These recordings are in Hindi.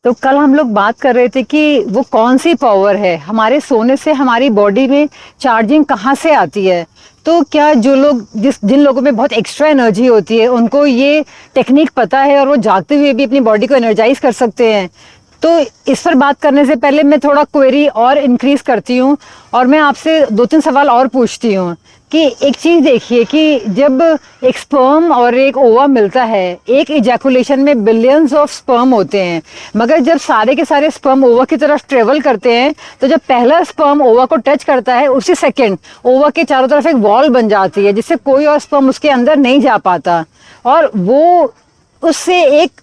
तो कल हम लोग बात कर रहे थे कि वो कौन सी पावर है, हमारे सोने से हमारी बॉडी में चार्जिंग कहाँ से आती है। तो क्या जो लोग जिन लोगों में बहुत एक्स्ट्रा एनर्जी होती है उनको ये टेक्निक पता है और वो जागते हुए भी अपनी बॉडी को एनर्जाइज कर सकते हैं। तो इस पर बात करने से पहले मैं थोड़ा क्वेरी और इंक्रीज करती हूँ और मैं आपसे दो तीन सवाल और पूछती हूँ कि एक चीज़ देखिए कि जब एक स्पर्म और एक ओवा मिलता है, एक इजैकुलेशन में बिलियंस ऑफ स्पर्म होते हैं, मगर जब सारे के सारे स्पर्म ओवा की तरफ ट्रेवल करते हैं तो जब पहला स्पर्म ओवा को टच करता है उसी सेकंड ओवा के चारों तरफ एक वॉल बन जाती है जिससे कोई और स्पर्म उसके अंदर नहीं जा पाता और वो उससे एक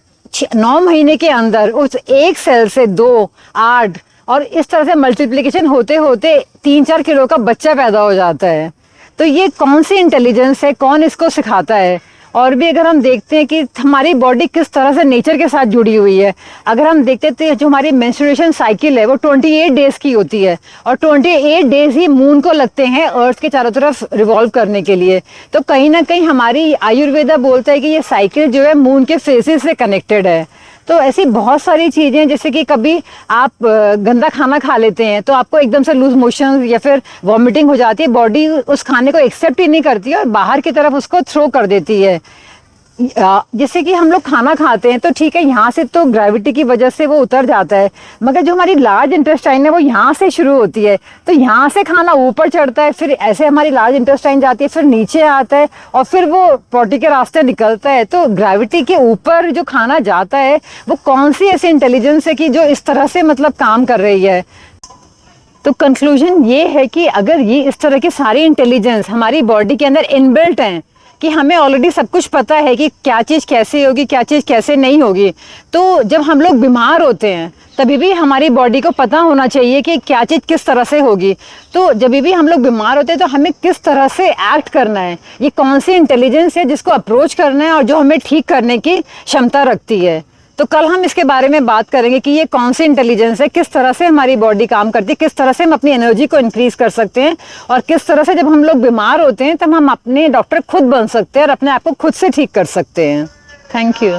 9 महीने के अंदर उस एक सेल से 2, 8 और इस तरह से मल्टीप्लिकेशन होते होते 3-4 किलो का बच्चा पैदा हो जाता है। तो ये कौन सी इंटेलिजेंस है, कौन इसको सिखाता है। और भी अगर हम देखते हैं कि हमारी बॉडी किस तरह से नेचर के साथ जुड़ी हुई है, अगर हम देखते हैं जो हमारी मेंस्ट्रुएशन साइकिल है वो 28 डेज की होती है और 28 डेज ही मून को लगते हैं अर्थ के चारों तरफ रिवॉल्व करने के लिए। तो कहीं ना कहीं हमारी आयुर्वेदा बोलता है कि ये साइकिल जो है मून के फेजेस से कनेक्टेड है। तो ऐसी बहुत सारी चीज़ें, जैसे कि कभी आप गंदा खाना खा लेते हैं तो आपको एकदम से लूज मोशन या फिर वॉमिटिंग हो जाती है, बॉडी उस खाने को एक्सेप्ट ही नहीं करती है और बाहर की तरफ उसको थ्रो कर देती है। जैसे कि हम लोग खाना खाते हैं तो ठीक है, यहाँ से तो ग्रेविटी की वजह से वो उतर जाता है, मगर जो हमारी लार्ज इंटेस्टाइन है वो यहाँ से शुरू होती है। तो यहाँ से खाना ऊपर चढ़ता है, फिर ऐसे हमारी लार्ज इंटेस्टाइन जाती है, फिर नीचे आता है और फिर वो पॉटी के रास्ते निकलता है। तो ग्रेविटी के ऊपर जो खाना जाता है वो कौन सी ऐसी इंटेलिजेंस है कि जो इस तरह से मतलब काम कर रही है। तो कंक्लूजन ये है कि अगर ये इस तरह की सारी इंटेलिजेंस हमारी बॉडी के अंदर इनबिल्ट हैं कि हमें ऑलरेडी सब कुछ पता है कि क्या चीज़ कैसे होगी, क्या चीज़ कैसे नहीं होगी, तो जब हम लोग बीमार होते हैं तभी भी हमारी बॉडी को पता होना चाहिए कि क्या चीज़ किस तरह से होगी। तो जब भी हम लोग बीमार होते हैं तो हमें किस तरह से एक्ट करना है, ये कौन सी इंटेलिजेंस है जिसको अप्रोच करना है और जो हमें ठीक करने की क्षमता रखती है। तो कल हम इसके बारे में बात करेंगे कि ये कौन सी इंटेलिजेंस है, किस तरह से हमारी बॉडी काम करती है, किस तरह से हम अपनी एनर्जी को इंक्रीज कर सकते हैं और किस तरह से जब हम लोग बीमार होते हैं तब हम अपने डॉक्टर खुद बन सकते हैं और अपने आप को खुद से ठीक कर सकते हैं। Thank you.